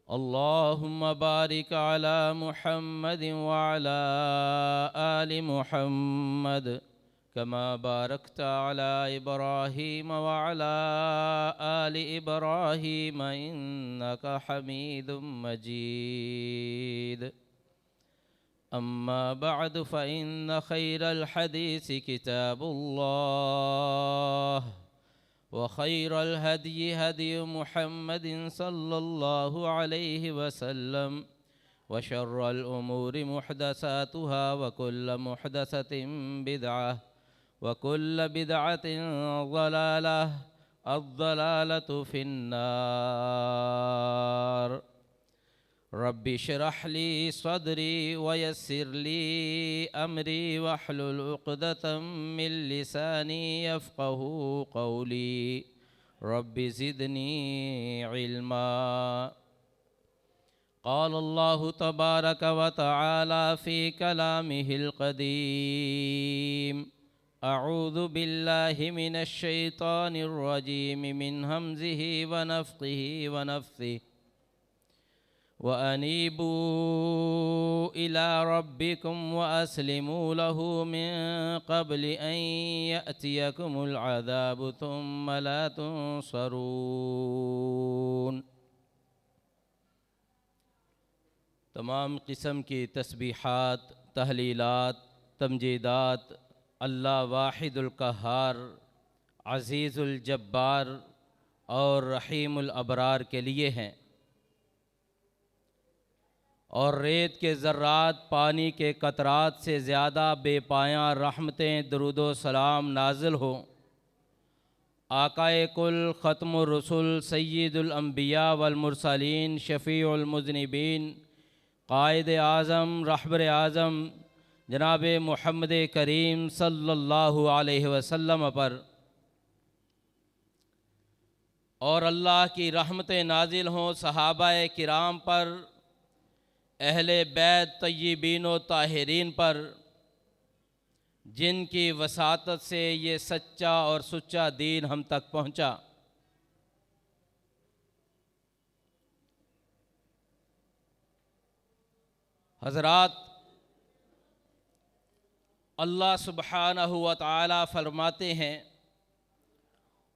अल्लाहुम्मा बारिक अला मुहम्मद व अला आलि मुहम्मद कमा बारकता अला इब्राहीम व अला आलि इब्राहीम इन्नका हमीदुम मजीद। अम्मा बअद फ़इन्न खैरल हदीस किताबुल्लाह व खैरल हदी हदी मुहम्मदिन सल्लल्लाहु अलैहि वसल्लम व शर्रल उमूरि मुहदसातुहा व कुल्ल मुहदसतिन बिदअह व कुल्ल बिदअतिन ज़लालह अज़्ज़लालतु फिन्नार। रब्बि इश्रह ली सदरी व यस्सिर ली अमरी वहलुल उक़दतम मिन लिसानी यफ़क़हू क़ौली। रब्बि ज़िदनी इल्मा। क़ाल अल्लाहु तबारक व तआला फ़ी कलामिहिल क़दीम। अऊज़ु बिल्लाहि मिनश शैतानिर रजीम मिन हमज़िहि व नफ़्ख़िहि व नफ़्सिहि। व अनीबू इला रब्बिकुम व अस्लिमू लहू मिन क़ब्ल अन यअतियकुमुल अज़ाबु थुम्मा ला तुंसरून। तमाम किस्म की तस्बीहात, तहलीलात, तमजीदात अल्लाह वाहिदुल क़हार, अज़ीज़ुल जब्बार और रहीमुल अबरार के लिए हैं। और रेत के ज़र्रात, पानी के कतरात से ज़्यादा बेपायां रहमतें दरूदो सलाम नाज़िल हो आकाए कुल ख़त्मुर रसूल सय्यिदुल अंबिया वल मुरसलीन शफ़ीउल मुज़निबीन क़ाइद आज़म रहबर आज़म जनाब मुहम्मद करीम सल्लल्लाहु अलैहि वसल्लम पर। और अल्लाह की रहमतें नाजिल हों सहाबाए किराम पर, अहले बैत तय्यबीन व ताहिरीन पर, जिनकी वसातत से ये सच्चा और सुच्चा दीन हम तक पहुँचा। हज़रात, अल्लाह सुब्हानहु व तआला फरमाते हैं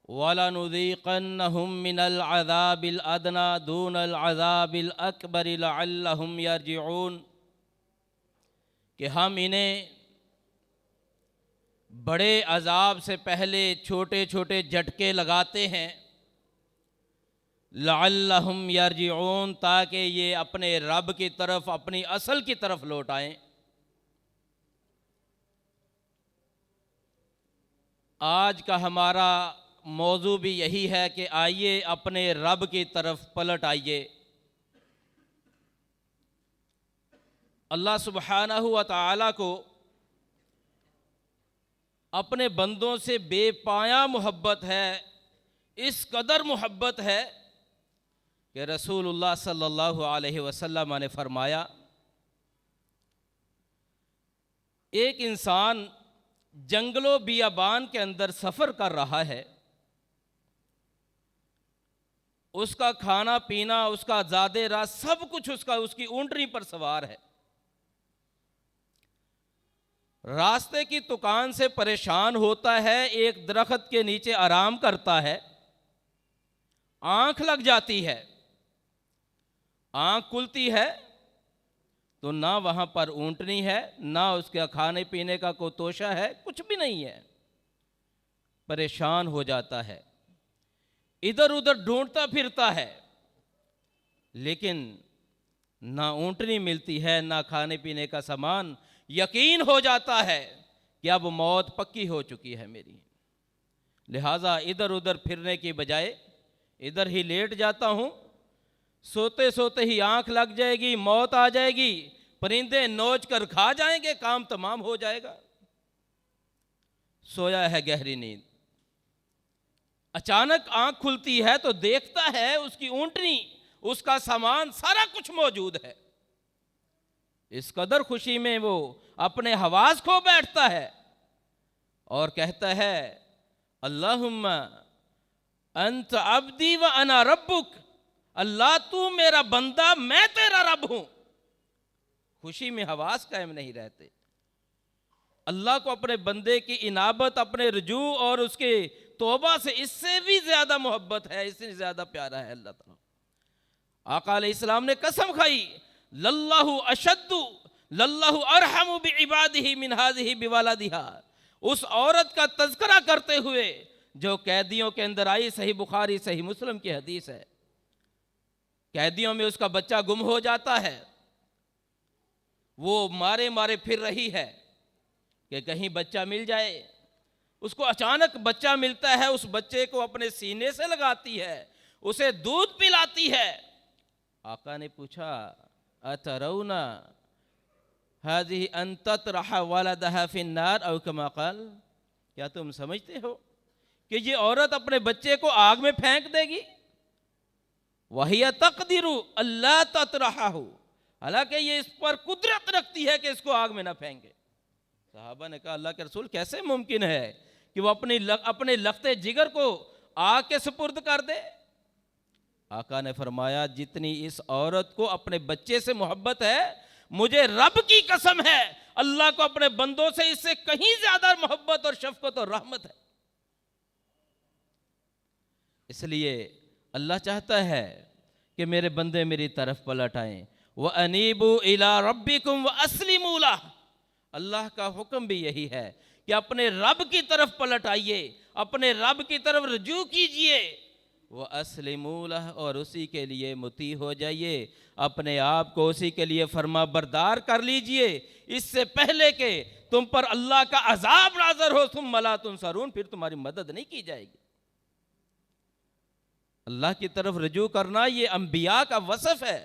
वलनुज़ीक़न्नहुम मिनल अज़ाबिल अदना दूनल अज़ाबिल अकबर लअल्लहुम यरजिऊन, कि हम इन्हें बड़े अज़ाब से पहले छोटे छोटे झटके लगाते हैं, लअल्लहुम यरजिऊन, ताकि ये अपने रब की तरफ, अपनी असल की तरफ लौट आएँ। आज का हमारा मौजू भी यही है कि आइए अपने रब की तरफ पलट आइए। अल्लाह सुब्हानहु व तआला को अपने बंदों से बेपाया मोहब्बत है। इस कदर मोहब्बत है कि रसूलुल्लाह सल्लल्लाहु अलैहि वसल्लम ने फरमाया, एक इंसान जंगलों बियाबान के अंदर सफ़र कर रहा है, उसका खाना पीना, उसका ज़ादे राह सब कुछ उसकी ऊँटनी पर सवार है। रास्ते की दुकान से परेशान होता है, एक दरख्त के नीचे आराम करता है, आंख लग जाती है। आंख खुलती है तो ना वहाँ पर ऊँटनी है, ना उसके खाने पीने का कोई तोशा है, कुछ भी नहीं है। परेशान हो जाता है, इधर उधर ढूंढता फिरता है, लेकिन ना ऊँटनी मिलती है, ना खाने पीने का सामान। यकीन हो जाता है कि अब मौत पक्की हो चुकी है मेरी, लिहाजा इधर उधर फिरने की बजाय इधर ही लेट जाता हूँ। सोते सोते ही आंख लग जाएगी, मौत आ जाएगी, परिंदे नोच कर खा जाएंगे, काम तमाम हो जाएगा। सोया है गहरी नींद, अचानक आंख खुलती है तो देखता है उसकी ऊँटनी, उसका सामान, सारा कुछ मौजूद है। इस कदर खुशी में वो अपने हवास खो बैठता है और कहता है, अल्लाहुम्मा अंत अब्दी व अना रब्बुक, अल्लाह तू मेरा बंदा, मैं तेरा रब हूं। खुशी में हवास कायम नहीं रहते। अल्लाह को अपने बंदे की इनाबत, अपने रुजू और उसके तौबा से इससे भी ज्यादा मोहब्बत है, इससे ज्यादा प्यारा है अल्लाह ताला। आका अलैहिस्सलाम ने कसम खाई, लल्लाहु अशद्दु लल्लाहु अरहमु बिइबादिही मिन हाज़िही बिवलदिहा। उस औरत का तज़किरा करते हुए जो कैदियों के अंदर आई, सही बुखारी सही मुस्लिम की हदीस है। कैदियों में उसका बच्चा गुम हो जाता है, वो मारे मारे फिर रही है कि कहीं बच्चा मिल जाए। उसको अचानक बच्चा मिलता है, उस बच्चे को अपने सीने से लगाती है, उसे दूध पिलाती है। आका ने पूछा, अतरौना हाज़िही अन ततरह वलदहा फिन्नार औ कमा क़ाल, क्या तुम समझते हो कि ये औरत अपने बच्चे को आग में फेंक देगी? वहिय तक़दिरु अल्ला ततरहहु, हालांकि ये इस पर कुदरत रखती है कि इसको आग में ना फेंके। सहाबा ने कहा, अल्लाह के रसूल कैसे मुमकिन है कि वो अपने लखते जिगर को आग के सुपुर्द कर दे? आका ने फरमाया, जितनी इस औरत को अपने बच्चे से मोहब्बत है, मुझे रब की कसम है, अल्लाह को अपने बंदों से इससे कहीं ज्यादा मोहब्बत और शफकत और रहमत है। इसलिए अल्लाह चाहता है कि मेरे बंदे मेरी तरफ पलट आएं। व अनीबू इला रब्बिकुम व अस्लिमू लह, अल्लाह का हुक्म भी यही है कि अपने रब की तरफ पलट आइए, अपने रब की तरफ रुजू कीजिए। वह अस्लिमू लह, और उसी के लिए मुती हो जाइए, अपने आप को उसी के लिए फरमा बरदार कर लीजिए, इससे पहले कि तुम पर अल्लाह का अजाब नाज़र हो। तुम मला तुनसरून, फिर तुम्हारी मदद नहीं की जाएगी। अल्लाह की तरफ रुजू करना ये अंबिया का वसफ है।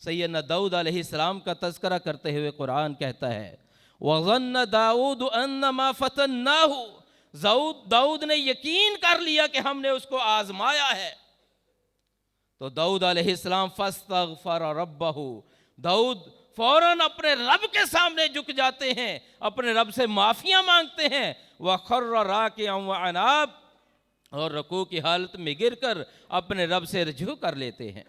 सैयदना दाऊद अलैहिस्सलाम का तज़किरा करते हुए कुरान कहता है, वज़न्न दाऊद अन्नमा फतन्नाहु, दाऊद ने यकीन कर लिया कि हमने उसको आजमाया है। तो दाऊद अलैहिस्सलाम फस्तगफर रब्बहु, दाऊद फौरन अपने रब के सामने झुक जाते हैं, अपने रब से माफिया मांगते हैं। व खर्र राकिअन व अनाब, और रुकू की हालत में गिरकर अपने रब से रुजू कर लेते हैं।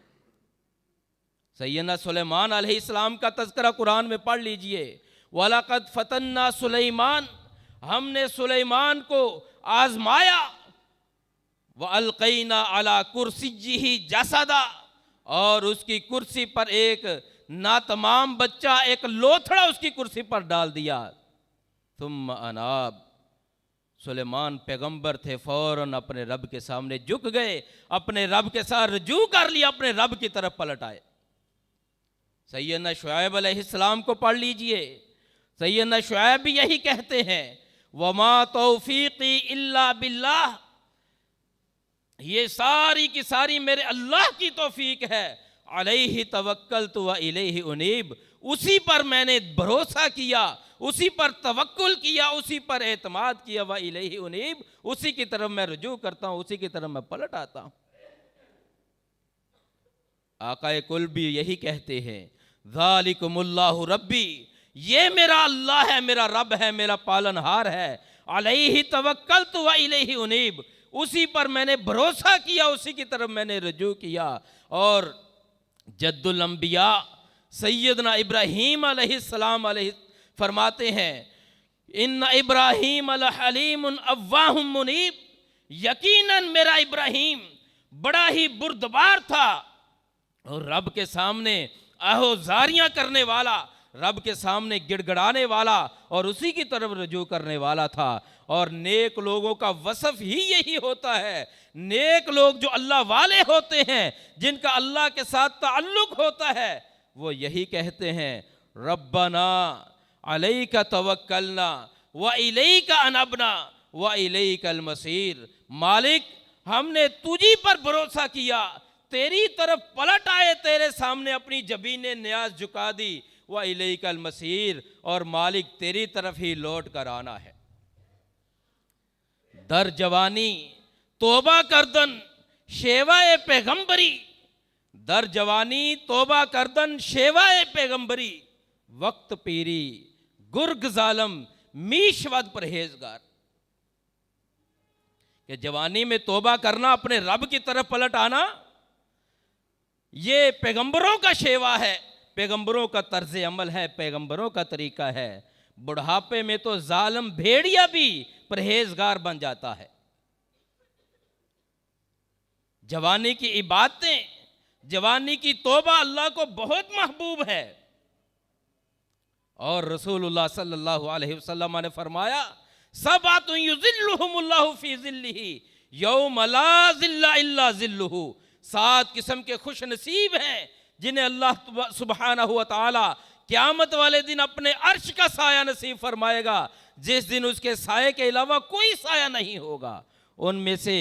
सैयदना सुलेमान अलैहिस्सलाम का तज़किरा कुरान में पढ़ लीजिए, वलक़द फतन्ना सुलेमान, हमने सुलेमान को आजमाया। व अलक़ैना अला कुर्सिय्यिही जसदा, और उसकी कुर्सी पर एक नातमाम बच्चा, एक लोथड़ा उसकी कुर्सी पर डाल दिया। तुम अनाब, सुलेमान पैगंबर थे, फौरन अपने रब के सामने झुक गए, अपने रब के साथ रुजू कर लिया, अपने रब की तरफ पलट आए। सैयदना शुआइब अलैहिस्सलाम को पढ़ लीजिए, सैयदना शुआइब भी यही कहते हैं, वमा तौफीकी इल्ला बिल्लाह, ये सारी की सारी मेरे अल्लाह की तौफीक है। अलैहि तवक्कलतु व इलैहि उनीब, उसी पर मैंने भरोसा किया, उसी पर तवक्कुल किया, उसी पर एतमाद किया। व इलैहि उनीब, उसी की तरफ मैं रुजू करता हूँ, उसी की तरफ मैं पलट आता हूँ। आकाए कुल भी यही कहते हैं, ज़ालिकुमुल्लाहु रब्बी, ये मेरा अल्लाह है, मेरा रब है, मेरा पालनहार है। अलैहि तवक्कलतु व इलैहि उनीब, उसी पर मैंने भरोसा किया, उसी की तरफ मैंने रुजू किया। और जद्दुल अंबिया सैयदना इब्राहीम अलैहिस्सलाम फरमाते हैं, इन्ना इब्राहीम लहलीमुन अव्वाहुम मुनीब, यकीनन मेरा इब्राहीम बड़ा ही बुर्दबार था और रब के सामने आहोजारियां करने वाला, रब के सामने गिड़गड़ाने वाला और उसी की तरफ रुजू करने वाला था। और नेक लोगों का वसफ ही यही होता है। नेक लोग जो अल्लाह वाले होते हैं, जिनका अल्लाह के साथ ताल्लुक होता है, वो यही कहते हैं, रब्बना अलैका तवक्कलना व इलैका अनबना व इलैकल मसीर, मालिक हमने तुझी पर भरोसा किया, तेरी तरफ पलट आए, तेरे सामने अपनी जबीने न्याज झुका दी। व इलैकल मसीर, और मालिक तेरी तरफ ही लौट कर आना है। दर जवानी तोबा करदन शेवाए पैगंबरी, दर जवानी तोबा करदन शेवाए पैगंबरी, वक्त पीरी गुर्ग जालम मीशवद परहेजगार, कि जवानी में तोबा करना, अपने रब की तरफ पलट आना, ये पैगंबरों का शेवा है, पैगंबरों का तर्ज अमल है, पैगंबरों का तरीका है। बुढ़ापे में तो जालिम भेड़िया भी परहेजगार बन जाता है। जवानी की इबादतें, जवानी की तौबा अल्लाह को बहुत महबूब है। और रसूलुल्लाह सल्लल्लाहु अलैहि वसल्लम ने फरमाया, सबातुन युज़िल्लुहुमुल्लाहु फी ज़िल्लिही यौम ला ज़िल्ला इल्ला ज़िल्लुहु। 7 किस्म के खुश नसीब हैं जिन्हें अल्लाह सुब्हानहु व तआला क़यामत वाले दिन अपने अर्श का साया नसीब फरमाएगा, जिस दिन उसके साये के अलावा कोई साया नहीं होगा। उनमें से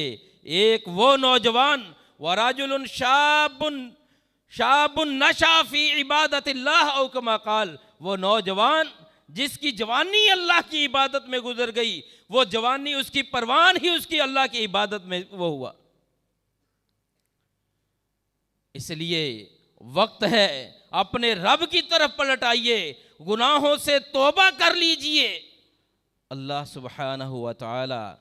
एक वो नौजवान, वराजुलुन शाबुन नशा फी इबादतिल्लाह औ कमा क़ाल, वो नौजवान जिसकी जवानी अल्लाह की इबादत में गुजर गई, वो जवानी उसकी परवान ही उसकी अल्लाह की इबादत में वो हुआ। इसलिए वक्त है अपने रब की तरफ पलट आइए, गुनाहों से तौबा कर लीजिए। अल्लाह सुब्हानहु व तआला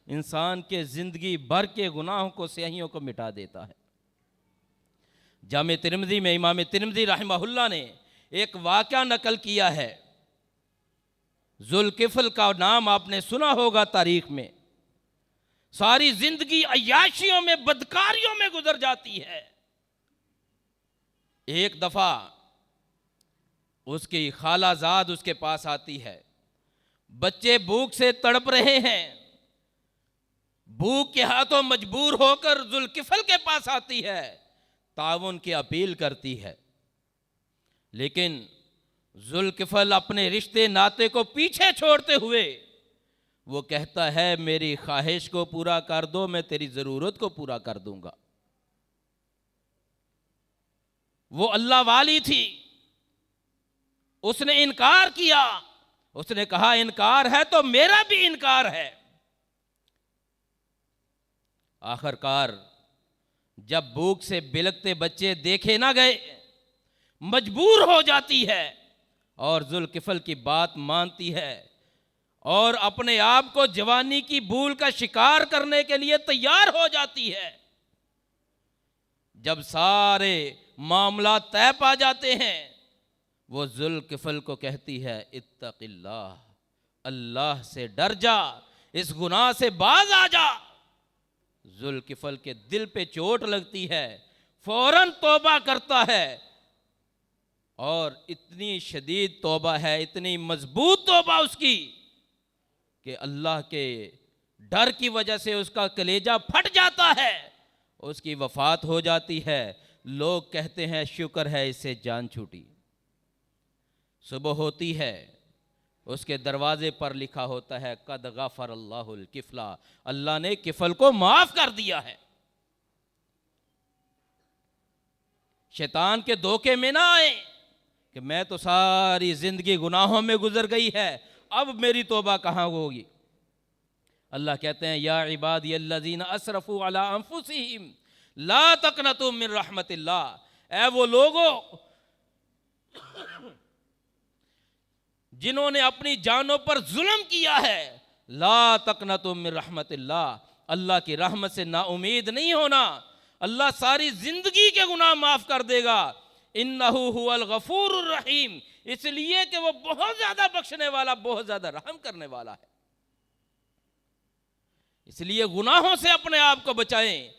इंसान के जिंदगी भर के गुनाहों को, स्याहियों को मिटा देता है। जामे तिरमिज़ी में इमाम तिरमिज़ी रहमहुल्लाह ने एक वाक़या नकल किया है। जुल्किफ्ल का नाम आपने सुना होगा तारीख में। सारी जिंदगी अय्याशियों में, बदकारियों में गुजर जाती है। एक दफा उसकी खालाजाद उसके पास आती है। बच्चे भूख से तड़प रहे हैं। भूख के हाथों मजबूर होकर जुल्किफ्ल के पास आती है, ताउन की अपील करती है। लेकिन जुल्किफ्ल अपने रिश्ते नाते को पीछे छोड़ते हुए वो कहता है, मेरी ख्वाहिश को पूरा कर दो, मैं तेरी ज़रूरत को पूरा कर दूंगा। वो अल्लाह वाली थी, उसने इनकार किया। उसने कहा, इनकार है तो मेरा भी इनकार है। आखिरकार जब भूख से बिलखते बच्चे देखे ना गए, मजबूर हो जाती है और जुल्किफ्ल की बात मानती है और अपने आप को जवानी की भूल का शिकार करने के लिए तैयार हो जाती है। जब सारे मामला तय पा जाते हैं, वो जुल्किफ्ल को कहती है, इत्तक़िल्लाह, अल्लाह से डर जा, इस गुनाह से बाज आ जा। जुल्किफ्ल के दिल पे चोट लगती है, फौरन तौबा करता है और इतनी शदीद तौबा है, इतनी मजबूत तौबा उसकी कि अल्लाह के डर की वजह से उसका कलेजा फट जाता है, उसकी वफात हो जाती है। लोग कहते हैं, शुक्र है इससे जान छूटी। सुबह होती है, उसके दरवाजे पर लिखा होता है, कद गफर अल्लाहुल किफला, अल्लाह ने किफल को माफ कर दिया है। शैतान के धोखे में ना आए कि मैं तो सारी जिंदगी गुनाहों में गुजर गई है, अब मेरी तौबा कहाँ होगी। अल्लाह कहते हैं, या इबादी अल्लज़ीना असरफू अला अंफुसिहिम ला तक़नतू मिन रहमतिल्लाह, ऐ वो लोगों जिन्होंने अपनी जानों पर जुल्म किया है, ला तक़नतू मिन रहमतिल्लाह, अल्लाह की रहमत से नाउमीद नहीं होना। अल्लाह सारी जिंदगी के गुनाह माफ कर देगा। इन्नहु हुवल गफूरुर रहीम, इसलिए कि वो बहुत ज्यादा बख्शने वाला, बहुत ज्यादा रहम करने वाला है। इसलिए गुनाहों से अपने आप को बचाएं।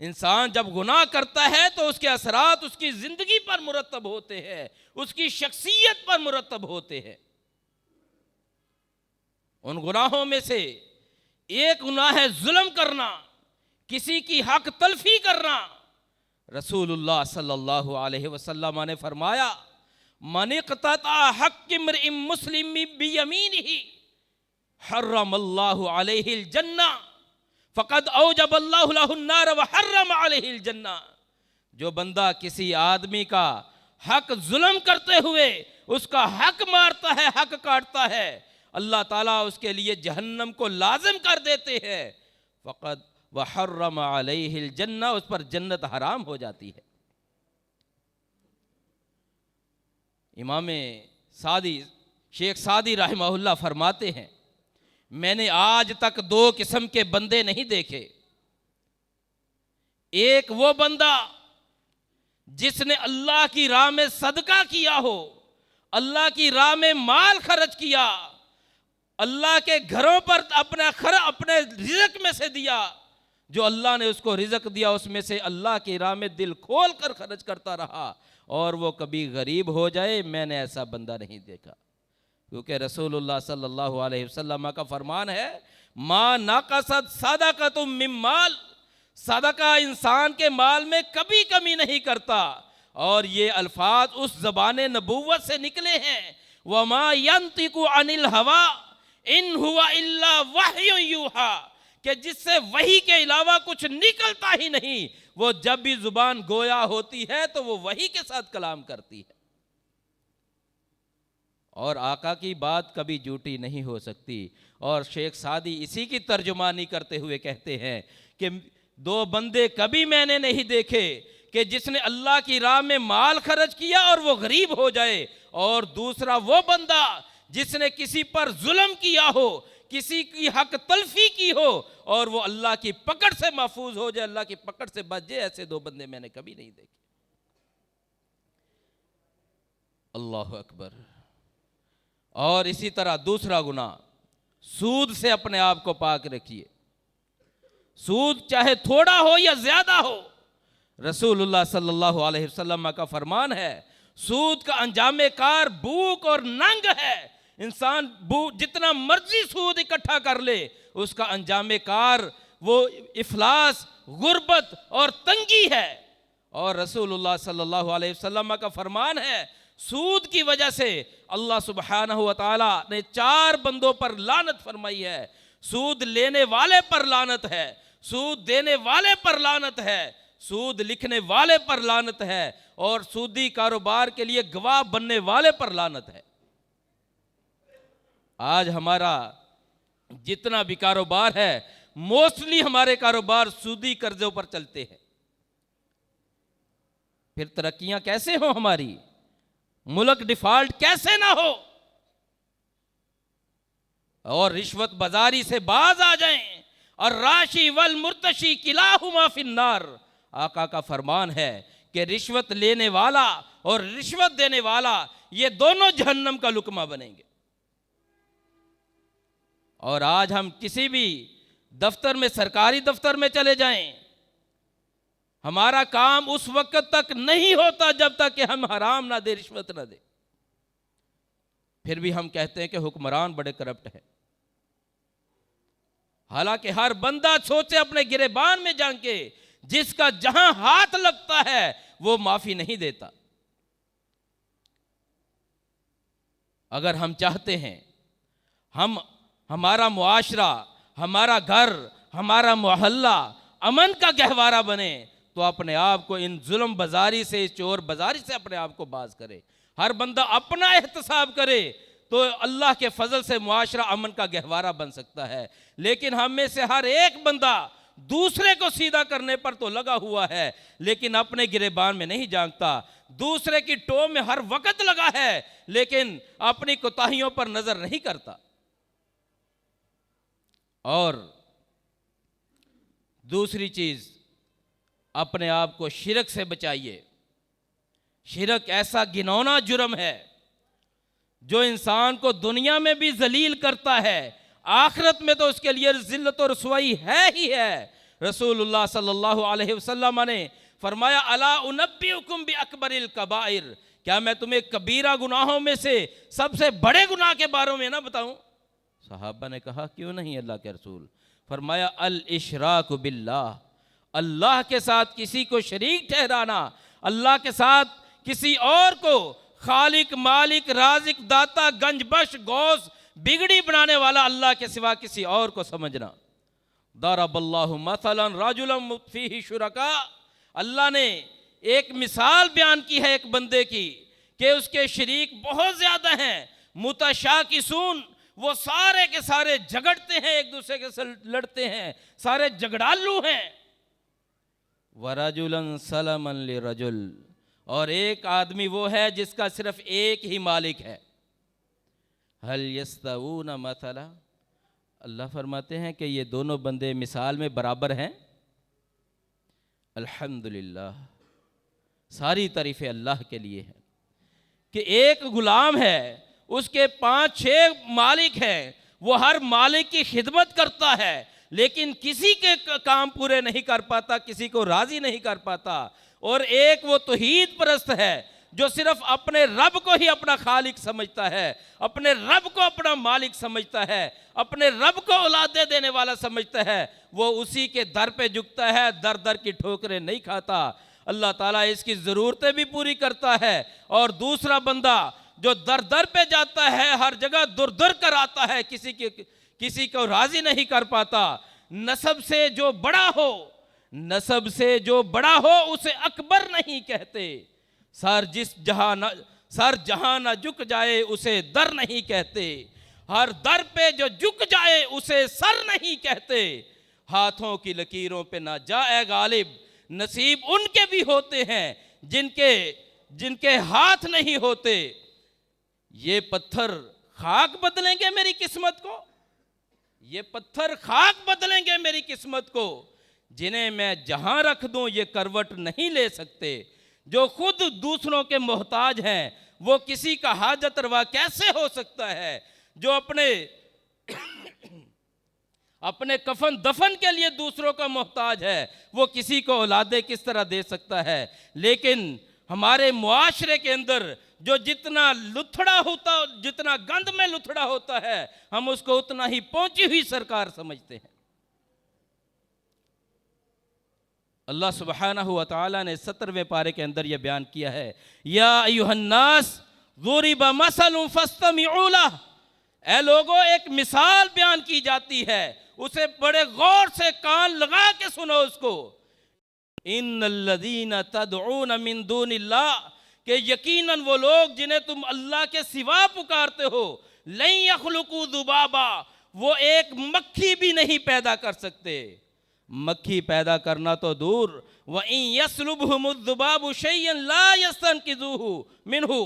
इंसान जब गुनाह करता है तो उसके असरात उसकी जिंदगी पर मुरतब होते हैं, उसकी शख्सियत पर मुरतब होते हैं। उन गुनाहों में से एक गुनाह है जुल्म करना, किसी की हक तलफी करना। रसूलुल्लाह सल्लल्लाहु अलैहि वसल्लम ने फरमाया, मन इक़्तता हक़्क़ इम्रिइन मुस्लिम बियमीनिही हर्रमल्लाहु अलैहिल जन्नह फ़क़द औजबल्लाहु लहुन नार व हर्रम अलैहिल जन्नह। जो बंदा किसी आदमी का हक जुल्म करते हुए उसका हक मारता है, हक काटता है, अल्लाह ताला उसके लिए जहन्नम को लाजिम कर देते हैं। फ़क़द व हर्रम अलैहिल जन्नह, उस पर जन्नत हराम हो जाती है। इमाम सादी, शेख सादी रहमहुल्लाह फरमाते हैं, मैंने आज तक 2 किस्म के बंदे नहीं देखे। एक वो बंदा जिसने अल्लाह की राह में सदका किया हो, अल्लाह की राह में माल खर्च किया, अल्लाह के घरों पर अपने रिज़्क में से दिया, जो अल्लाह ने उसको रिज़्क दिया उसमें से अल्लाह की राह में दिल खोल कर खर्च करता रहा और वो कभी गरीब हो जाए, मैंने ऐसा बंदा नहीं देखा। क्योंकि रसूलुल्लाह सल्लल्लाहु अलैहि वसल्लम का फरमान है, मा नाक़सत सदक़तुम मिन माल, सदका इंसान के माल में कभी कमी नहीं करता। और ये अल्फाज उस ज़बान नबूवत से निकले हैं, वमा यंतिकु अनिल हवा इन हुआ इल्ला वह्यु यूहा, कि जिससे वही के अलावा कुछ निकलता ही नहीं। वो जब भी जुबान गोया होती है तो वो वही के साथ कलाम करती है, और आका की बात कभी झूठी नहीं हो सकती। और शेख सादी इसी की तर्जुमानी करते हुए कहते हैं कि दो बंदे कभी मैंने नहीं देखे कि जिसने अल्लाह की राह में माल खर्च किया और वो गरीब हो जाए, और दूसरा वो बंदा जिसने किसी पर जुल्म किया हो, किसी की हक तलफी की हो और वो अल्लाह की पकड़ से महफूज हो जाए, अल्लाह की पकड़ से बच जाए। ऐसे दो बंदे मैंने कभी नहीं देखे। अल्लाह अकबर। और इसी तरह दूसरा गुनाह, सूद से अपने आप को पाक रखिए। सूद चाहे थोड़ा हो या ज्यादा हो, रसूलुल्लाह सल्लल्लाहु अलैहि वसल्लम का फरमान है, सूद का अंजाम कार भूख और नंग है। इंसान जितना मर्जी सूद इकट्ठा कर ले, उसका अंजाम कार वो इफलास, गुर्बत और तंगी है। और रसूलुल्लाह सल्लल्लाहु अलैहि वसल्लम का फरमान है, सूद की वजह से अल्लाह सुब्हानहु व तआला ने 4 बंदों पर लानत फरमाई है। सूद लेने वाले पर लानत है, सूद देने वाले पर लानत है, सूद लिखने वाले पर लानत है, और सूदी कारोबार के लिए गवाह बनने वाले पर लानत है। आज हमारा जितना भी कारोबार है, मोस्टली हमारे कारोबार सूदी कर्जों पर चलते हैं। फिर तरक्कियां कैसे हो हमारी, मुल्क डिफॉल्ट कैसे ना हो, और रिश्वत बाजारी से बाज आ जाएं, और राशि वल मुर्तशी किलाहुमा फिन्नार। आका का फरमान है कि रिश्वत लेने वाला और रिश्वत देने वाला ये दोनों जहन्नम का लुकमा बनेंगे। और आज हम किसी भी दफ्तर में, सरकारी दफ्तर में चले जाएं, हमारा काम उस वक्त तक नहीं होता जब तक कि हम हराम ना दे, रिश्वत ना दे। फिर भी हम कहते हैं कि हुक्मरान बड़े करप्ट हैं। हालांकि हर बंदा सोचे अपने गिरेबान में जान के, जिसका जहां हाथ लगता है वो माफी नहीं देता। अगर हम चाहते हैं हमारा मुआशरा, हमारा घर, हमारा मोहल्ला अमन का गहवारा बने, तो अपने आप को इन जुल्म बाजारी से, चोर बाजारी से अपने आप को बाज करे। हर बंदा अपना एहतसाब करे तो अल्लाह के फजल से मुआशरा अमन का गहवारा बन सकता है। लेकिन हम में से हर एक बंदा दूसरे को सीधा करने पर तो लगा हुआ है, लेकिन अपने गिरेबान में नहीं जानता। दूसरे की टो में हर वक्त लगा है, लेकिन अपनी कोताहियों पर नजर नहीं करता। और दूसरी चीज, अपने आप को शिरक से बचाइए। शिरक ऐसा घिनौना जुर्म है जो इंसान को दुनिया में भी जलील करता है, आखिरत में तो उसके लिए जिल्लत और रुसवाई है ही है। रसूलुल्लाह सल्लल्लाहु अलैहि वसल्लम ने फरमाया, अला उनब्बिउकुम बि अकबरिल कबाइर, क्या मैं तुम्हें कबीरा गुनाहों में से सबसे बड़े गुनाह के बारे में ना बताऊं? सहाबा ने कहा, क्यों नहीं अल्लाह के रसूल। फरमाया, अल इशराक बिल्लाह, अल्लाह के साथ किसी को शरीक ठहराना, अल्लाह के साथ किसी और को खालिक, मालिक, राजिक, दाता, गंजबख्श, गौस, बिगड़ी बनाने वाला अल्लाह के सिवा किसी और को समझना। दरबल्लाहु मसलन रजुलन फीही शुरका, अल्लाह ने एक मिसाल बयान की है एक बंदे की कि उसके शरीक बहुत ज्यादा हैं। मुतशाकिसून, वो सारे के सारे झगड़ते हैं, एक दूसरे के साथ लड़ते हैं, सारे झगड़ालू हैं। वरजुलन सलमन लिरजुल, और एक आदमी वो है जिसका सिर्फ एक ही मालिक है। हल यस्तवून मसला, अल्लाह फरमाते हैं कि ये दोनों बंदे मिसाल में बराबर हैं? अल्हम्दुलिल्लाह, सारी तारीफ़ें अल्लाह के लिए है कि एक गुलाम है, उसके 5-6 मालिक हैं, वो हर मालिक की खिदमत करता है, लेकिन किसी के काम पूरे नहीं कर पाता, किसी को राज़ी नहीं कर पाता। और एक वो तौहीद परस्त है जो सिर्फ अपने रब को ही अपना खालिक समझता है, अपने रब को अपना मालिक समझता है, अपने रब को औलादे देने वाला समझता है। वो उसी के दर पे झुकता है, दर दर की ठोकरें नहीं खाता। अल्लाह ताला इसकी ज़रूरतें भी पूरी करता है। और दूसरा बंदा जो दर दर पे जाता है, हर जगह दुर दुर कर आता है, किसी को राज़ी नहीं कर पाता। नसब से जो बड़ा हो, नसब से जो बड़ा हो उसे अकबर नहीं कहते। सर जहां न झुक जाए उसे दर नहीं कहते। हर दर पे जो झुक जाए उसे सर नहीं कहते। हाथों की लकीरों पे ना जाए गालिब, नसीब उनके भी होते हैं जिनके हाथ नहीं होते। ये पत्थर खाक बदलेंगे मेरी किस्मत को, ये पत्थर खाक बदलेंगे मेरी किस्मत को। जिन्हें मैं जहां रख दूं ये करवट नहीं ले सकते। जो खुद दूसरों के मोहताज हैं वो किसी का हाजत रवा कैसे हो सकता है। जो अपने कफन दफन के लिए दूसरों का मोहताज है वो किसी को औलादे किस तरह दे सकता है। लेकिन हमारे मुआशरे के अंदर जो जितना लुथड़ा होता, जितना गंद में लुथड़ा होता है, हम उसको उतना ही पहुंची हुई सरकार समझते हैं। अल्लाह सुब्हानहू व तआला ने 17वें पारे के अंदर यह बयान किया है, या अय्युहन्नास ज़ुरिबा मसलुन फस्तमिऊ लह। ऐ लोगों, एक मिसाल बयान की जाती है, उसे बड़े गौर से कान लगा के सुनो उसको। इन्नल्लज़ीना तदऊन मिन दूनिल्लाह, कि यकीनन वो लोग जिन्हें तुम अल्लाह के सिवा पुकारते हो, लन यखलुकू ज़ुबाबा, वो एक मक्खी भी नहीं पैदा कर सकते। मक्खी पैदा करना तो दूर, व इन यसलुबहुमुज़्ज़ुबाबु शैयन ला यस्तनकिज़ूहु मिनहु,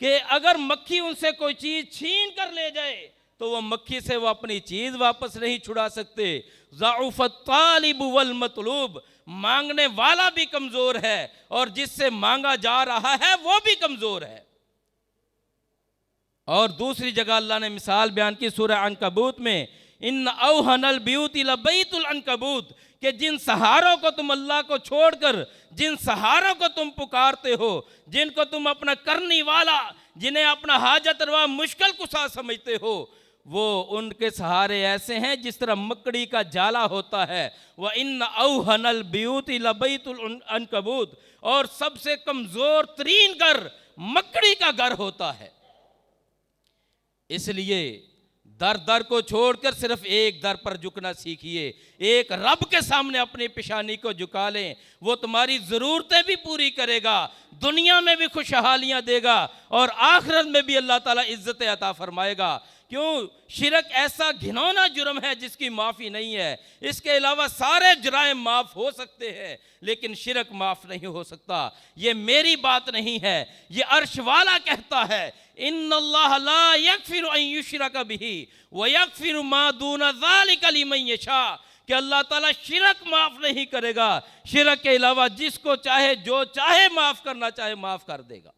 कि अगर मक्खी उनसे कोई चीज़ छीन कर ले जाए तो वो मक्खी से वो अपनी चीज़ वापस नहीं छुड़ा सकते। ज़अफ़त तालिब वल मतलूब, मांगने वाला भी कमज़ोर है और जिससे मांगा जा रहा है वो भी कमज़ोर है। और दूसरी जगह अल्लाह ने मिसाल बयान की सूरह अनकबूत में, इन औहनल ब्यूति लबैतुल अनकबूत, कि जिन सहारों को तुम अल्लाह को छोड़कर, जिन सहारों को तुम पुकारते हो, जिनको तुम अपना करने वाला, जिन्हें अपना हाजत रवा मुश्किल कुशा समझते हो, वो उनके सहारे ऐसे हैं जिस तरह मकड़ी का जाला होता है। व इन औहनल ब्यूति लबैतुल अनकबूत, और सबसे कमज़ोर तरीन घर मकड़ी का घर होता है। इसलिए दर दर को छोड़कर सिर्फ एक दर पर झुकना सीखिए। एक रब के सामने अपनी पेशानी को झुका लें, वो तुम्हारी ज़रूरतें भी पूरी करेगा, दुनिया में भी खुशहालियाँ देगा और आखिरत में भी अल्लाह ताला इज़्ज़त अता फरमाएगा। क्यों? शिरक ऐसा घिनौना जुर्म है जिसकी माफ़ी नहीं है। इसके अलावा सारे जुराइम माफ़ हो सकते हैं लेकिन शिरक माफ़ नहीं हो सकता। ये मेरी बात नहीं है, ये अर्श वाला कहता है, इन्नल्लाह ला यगफिरु अन युशरक बिही व यगफिरु मा दूना ज़ालिका लिमन यशा, कि अल्लाह ताला शिरक माफ़ नहीं करेगा, शिरक के अलावा जिसको चाहे जो चाहे माफ़ करना चाहे माफ़ कर देगा।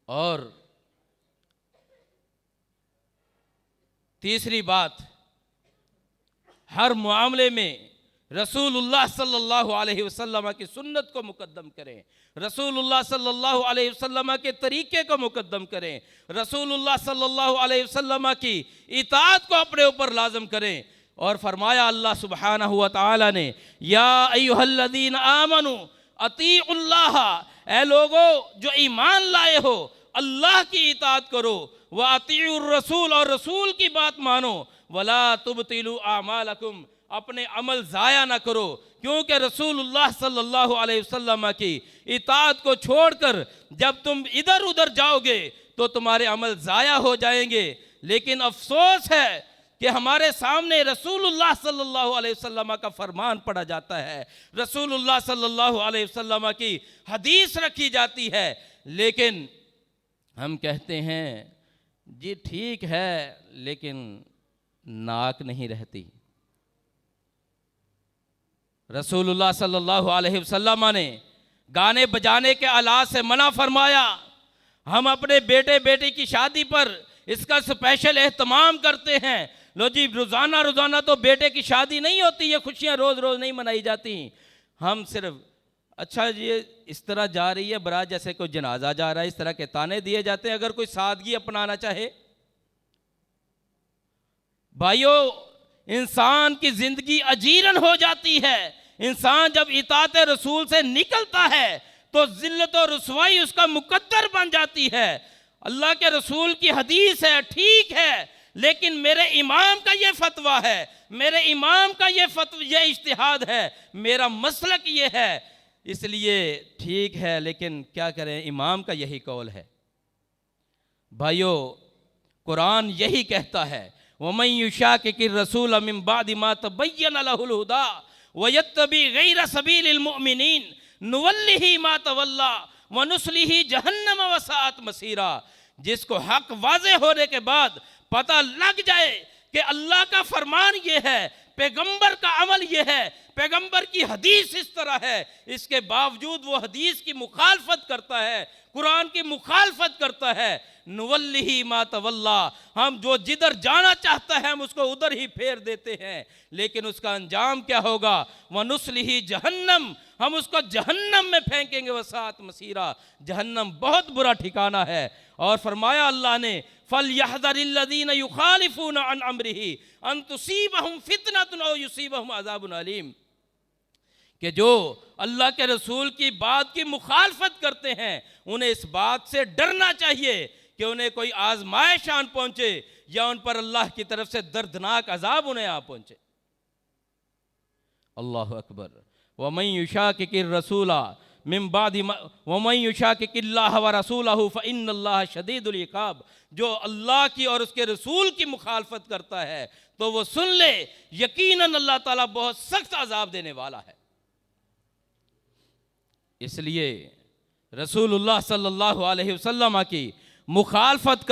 और तीसरी बात, हर मामले में रसूलुल्लाह सल्लल्लाहु अलैहि वसल्लम की सुन्नत को मुकद्दम करें, रसूलुल्लाह सल्लल्लाहु अलैहि वसल्लम के तरीके को मुकद्दम करें, रसूलुल्लाह सल्लल्लाहु अलैहि वसल्लम की इताअत को अपने ऊपर लाज़िम करें। और फरमाया अल्लाह सुब्हानहू व तआला ने, या अय्युहल्लज़ीना आमनू अतीउल्लाह, ऐ लोगो जो ईमान लाए हो अल्लाह की इताअत करो, व अतीउर रसूल, और रसूल की बात मानो, वला तुबतिलू आमालकुम, अपने अमल ज़ाया ना करो। क्योंकि रसूलुल्लाह सल्लल्लाहु अलैहि वसल्लम की इताअत को छोड़कर जब तुम इधर उधर जाओगे तो तुम्हारे अमल ज़ाया हो जाएंगे। लेकिन अफसोस है कि हमारे सामने रसूलुल्लाह सल्लल्लाहु अलैहि वसल्लम का फरमान पढ़ा जाता है, रसूलुल्लाह सल्लल्लाहु अलैहि वसल्लम की हदीस रखी जाती है, लेकिन हम कहते हैं जी ठीक है लेकिन नाक नहीं रहती। रसूलुल्लाह सल्लल्लाहु अलैहि वसल्लम ने गाने बजाने के आलात से मना फरमाया। हम अपने बेटे बेटी की शादी पर इसका स्पेशल एहतमाम करते हैं। लो जी, रोज़ाना रोज़ाना तो बेटे की शादी नहीं होती, ये खुशियाँ रोज़ रोज़ नहीं मनाई जाती। हम सिर्फ अच्छा ये इस तरह जा रही है बारात, जैसे कोई जनाजा जा रहा है, इस तरह के ताने दिए जाते हैं। अगर कोई सादगी अपनाना चाहे, भाइयों, इंसान की जिंदगी अजीरन हो जाती है। इंसान जब इताअत रसूल से निकलता है तो जिल्लत और रुसवाई उसका मुकद्दर बन जाती है। अल्लाह के रसूल की हदीस है, ठीक है, लेकिन मेरे इमाम का ये फतवा है, मेरे इमाम का ये इज्तिहाद है, मेरा मसलक ये है, इसलिए ठीक है, लेकिन क्या करें, इमाम का यही कौल है। भाइयों, कुरान यही कहता है, वमन युशाकिकिर रसूल मिन बादि मा तबय्यन लहुल हुदा वयत्तबि गैर सबीलिल मुमिनीन नुवल्लिही मा तवल्ला व नुस्लिही जहन्नम वसाअत मसीरा। जिसको हक वाज़े होने के बाद पता लग जाए कि अल्लाह का फरमान ये है, पैगंबर का अमल ये है, पैगंबर की हदीस इस तरह है, इसके बावजूद वो हदीस की मुखालफत करता है, कुरान की मुखालफत करता है, नुवल्लिही मा तवल्ला, हम जो जिधर जाना चाहता है हम उसको उधर ही फेर देते हैं। लेकिन उसका अंजाम क्या होगा, वनुस्लिही जहन्नम, हम उसको जहन्नम में फेंकेंगे, वसात मसीरा, जहन्नम बहुत बुरा ठिकाना है। और फरमाया अल्लाह ने, फलयहज़रिल्लज़ीन युखालिफून अन अम्रिही अन तुसीबहुम फितनतुन औ युसीबहुम अज़ाबुन अलीम, कि जो अल्लाह के रसूल की बात की मुखालफत करते हैं उन्हें इस बात से डरना चाहिए कि उन्हें कोई आजमाइश आन पहुंचे या उन पर अल्लाह की तरफ से दर्दनाक अजाब उन्हें आ पहुंचे। अल्लाह अकबर। वमन युशाकिकिर रसूला मिन बादि वमन युशाकिकिल्लाह व रसूलहु फइन्नल्लाह शदीदुल इकाब, जो अल्लाह की और उसके रसूल की मुखालफत करता है तो वो सुन ले, यकीनन अल्लाह ताला बहुत सख्त अजाब देने वाला है। इसलिए रसूलुल्लाह सल्लल्लाहु अलैहि वसल्लम की मुखालफत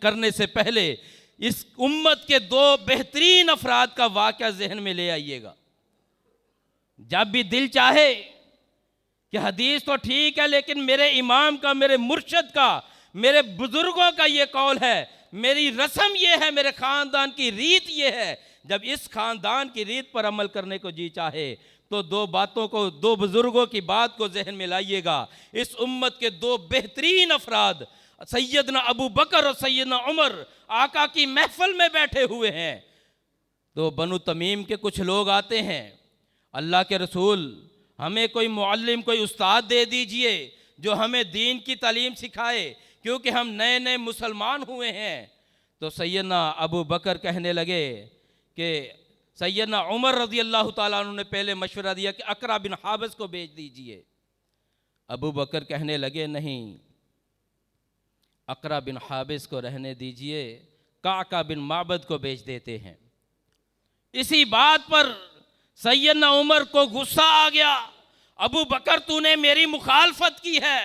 करने से पहले इस उम्मत के दो बेहतरीन अफराद का वाक़या जहन में ले आइएगा। जब भी दिल चाहे कि हदीस तो ठीक है, लेकिन मेरे इमाम का, मेरे मुर्शद का, मेरे बुजुर्गों का ये कौल है, मेरी रस्म ये है, मेरे ख़ानदान की रीत ये है, जब इस ख़ानदान की रीत पर अमल करने को जी चाहे तो दो बातों को, दो बुजुर्गों की बात को जहन में लाइएगा। इस उम्मत के दो बेहतरीन अफराद सैयदना अबू बकर और सैयदना उमर आका की महफिल में बैठे हुए हैं। तो बनु तमीम के कुछ लोग आते हैं, अल्लाह के रसूल हमें कोई मुअल्लिम, कोई उस्ताद दे दीजिए जो हमें दीन की तालीम सिखाए, क्योंकि हम नए नए मुसलमान हुए हैं। तो सैयदना अबू बकर कहने लगे कि सैयदना उमर रज़ी अल्लाह ताला अन्हु ने पहले मशवरा दिया कि अकरा बिन हाबिस को भेज दीजिए। अबू बकर कहने लगे नहीं, अकरा बिन हाबिस को रहने दीजिए, काका बिन माबद को भेज देते हैं। इसी बात पर सैयदना उमर को गुस्सा आ गया, अबू बकर तूने मेरी मुखालफत की है।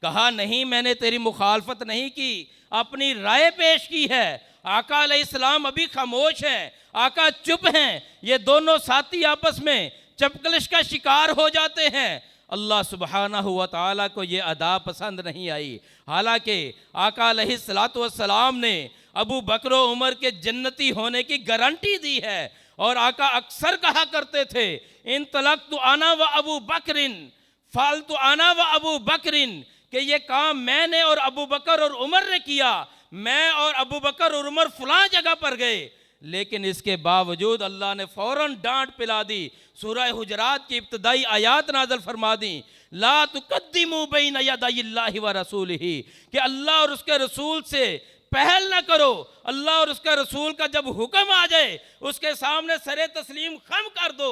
कहा नहीं, मैंने तेरी मुखालफत नहीं की, अपनी राय पेश की है। आका अलैहिस्सलाम अभी खामोश हैं, आका चुप हैं, ये दोनों साथी आपस में चपकलिश का शिकार हो जाते हैं। अल्लाह सुब्हानहु व तआला को ये अदा पसंद नहीं आई। हालांकि आका अलैहिस्सलातु वस्सलाम ने अबू बकर व उमर के जन्नती होने की गारंटी दी है, और आका अक्सर कहा करते थे, इन तलक़्तु अना व अबू बकरिन फालतु अना व अबू बकरिन, कि ये काम मैंने और अबू बकर और उमर ने किया, मैं और अबू बकर और उमर फलां जगह पर गए। लेकिन इसके बावजूद अल्लाह ने फ़ौरन डांट पिला दी। सूरह हुजरात की इब्तदाई आयात नाज़िल फरमा दी, ला तुक़द्दिमू बैन यदैहिल्लाहि व रसूलिही, कि अल्लाह और उसके रसूल से पहल ना करो। अल्लाह और उसके रसूल का जब हुक्म आ जाए उसके सामने सरे तस्लीम खम कर दो।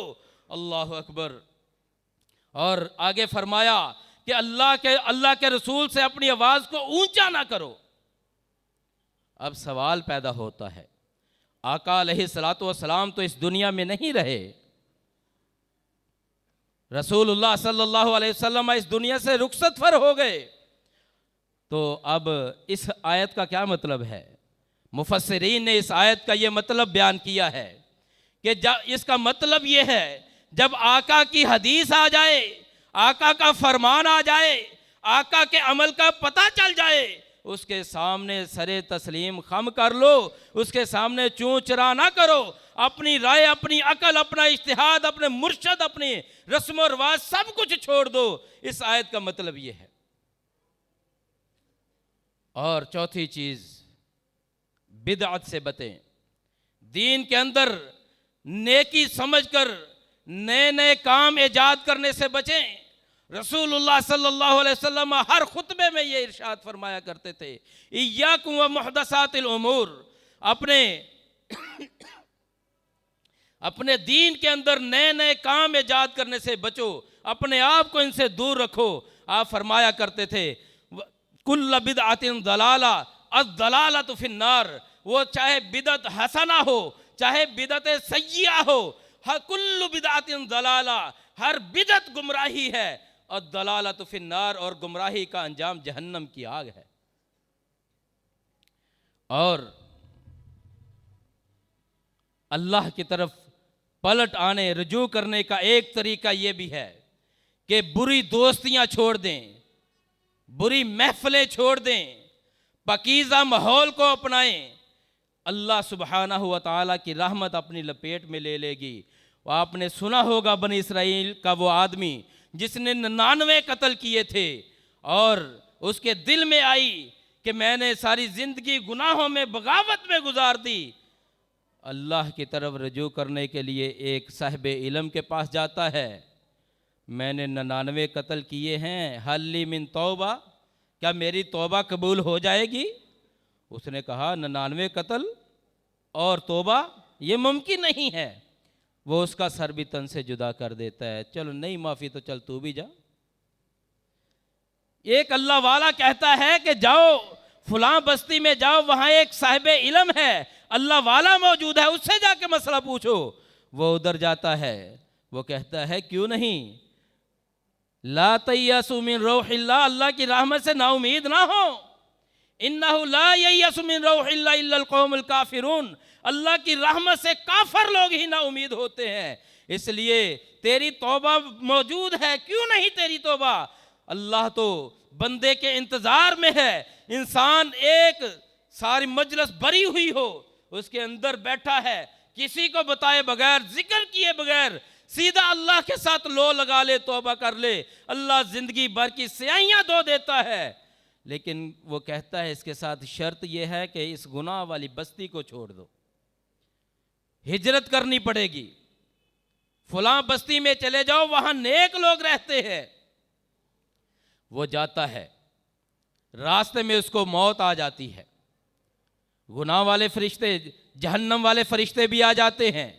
अल्लाह अकबर। और आगे फरमाया कि अल्लाह के रसूल से अपनी आवाज़ को ऊंचा ना करो। अब सवाल पैदा होता है, आका अलैहिस्सलातु वस्सलाम तो इस दुनिया में नहीं रहे, रसूलुल्लाह सल्लल्लाहु अलैहि वसल्लम इस दुनिया से रुखसत फर हो गए। तो अब इस आयत का क्या मतलब है? मुफस्सिरीन ने इस आयत का ये मतलब बयान किया है कि इसका मतलब ये है, जब आका की हदीस आ जाए, आका का फरमान आ जाए, आका के अमल का पता चल जाए, उसके सामने सरे तस्लीम खम कर लो, उसके सामने चूं चरा ना करो। अपनी राय, अपनी अकल, अपना इज्तिहाद, अपने मुर्शद, अपनी रस्म और रिवाज सब कुछ छोड़ दो। इस आयत का मतलब यह है। और चौथी चीज, बिदअत से बचें। दीन के अंदर नेकी समझकर नए नए काम ईजाद करने से बचें। रसूलुल्लाह सल्लल्लाहु अलैहि वसल्लम हर खुतबे में ये इरशाद फरमाया करते थे, इय्याकुम व मुहदसातिल उमूर, अपने दीन के अंदर नए नए काम ईजाद करने से बचो, अपने आप को इनसे दूर रखो। आप फरमाया करते थे, कुल्ल बिदअतिन दलाला अद-दलालतु फिन्नार, वो चाहे बिदअत हसना हो, चाहे बिदअत सय्यिआ हो, हर कुल्लु बिदअतिन दलाला, हर बिदअत गुमराही है, और दलालतु फिन्नार, और गुमराही का अंजाम जहन्नम की आग है। और अल्लाह की तरफ पलट आने, रुजू करने का एक तरीका यह भी है कि बुरी दोस्तियां छोड़ दें, बुरी महफिलें छोड़ दें, पकीज़ा माहौल को अपनाएं। अल्लाह सुब्हानहु व तआला की रहमत अपनी लपेट में ले लेगी। आपने सुना होगा बनी इसराइल का वो आदमी जिसने 99 कत्ल किए थे, और उसके दिल में आई कि मैंने सारी जिंदगी गुनाहों में, बगावत में गुजार दी। अल्लाह की तरफ रुजू करने के लिए एक साहिब इल्म के पास जाता है, मैंने 99 कत्ल किए हैं, हल्ली मिन तौबा, क्या मेरी तौबा कबूल हो जाएगी? उसने कहा 99 कत्ल और तौबा ये मुमकिन नहीं है। वो उसका सर भी तन से जुदा कर देता है, चलो नहीं माफ़ी तो चल तू भी जा। एक अल्लाह वाला कहता है कि जाओ फलां बस्ती में जाओ, वहां एक साहिब इल्म है, अल्लाह वाला मौजूद है, उससे जाके मसला पूछो। वो उधर जाता है, वो कहता है क्यों नहीं, ला तय्यसु मिन रौहिल्लाह, अल्लाह की रहमत से नाउमीद ना हो, इन्नहु ला यय्यसु मिन रौहिल्लाह इल्लल कौमुल काफिरून, अल्लाह की रहमत से काफर लोग ही ना उम्मीद होते हैं। इसलिए तेरी तौबा मौजूद है, क्यों नहीं तेरी तौबा? अल्लाह तो बंदे के इंतजार में है। इंसान एक सारी मजलिस भरी हुई हो, उसके अंदर बैठा है, किसी को बताए बगैर, जिक्र किए बगैर सीधा अल्लाह के साथ लो लगा ले, तौबा कर ले, अल्लाह जिंदगी भर की स्याहियां धो देता है। लेकिन वो कहता है इसके साथ शर्त यह है कि इस गुनाह वाली बस्ती को छोड़ दो, हिजरत करनी पड़ेगी, फलां बस्ती में चले जाओ, वहां नेक लोग रहते हैं। वो जाता है, रास्ते में उसको मौत आ जाती है, गुनाह वाले फरिश्ते, जहन्नम वाले फरिश्ते भी आ जाते हैं,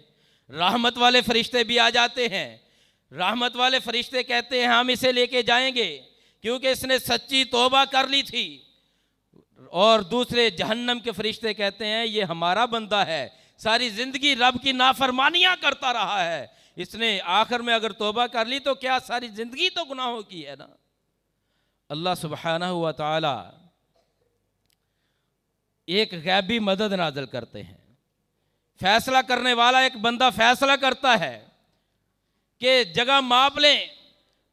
रहमत वाले फरिश्ते भी आ जाते हैं। रहमत वाले फरिश्ते कहते हैं हम इसे लेके जाएंगे क्योंकि इसने सच्ची तौबा कर ली थी, और दूसरे जहन्नम के फरिश्ते कहते हैं ये हमारा बंदा है, सारी जिंदगी रब की नाफरमानियां करता रहा है, इसने आखिर में अगर तौबा कर ली तो क्या सारी जिंदगी तो गुनाहों की है ना। अल्लाह सुब्हानहु व तआला एक गैबी मदद नाज़िल करते हैं। फैसला करने वाला एक बंदा फैसला करता है कि जगह माप लें,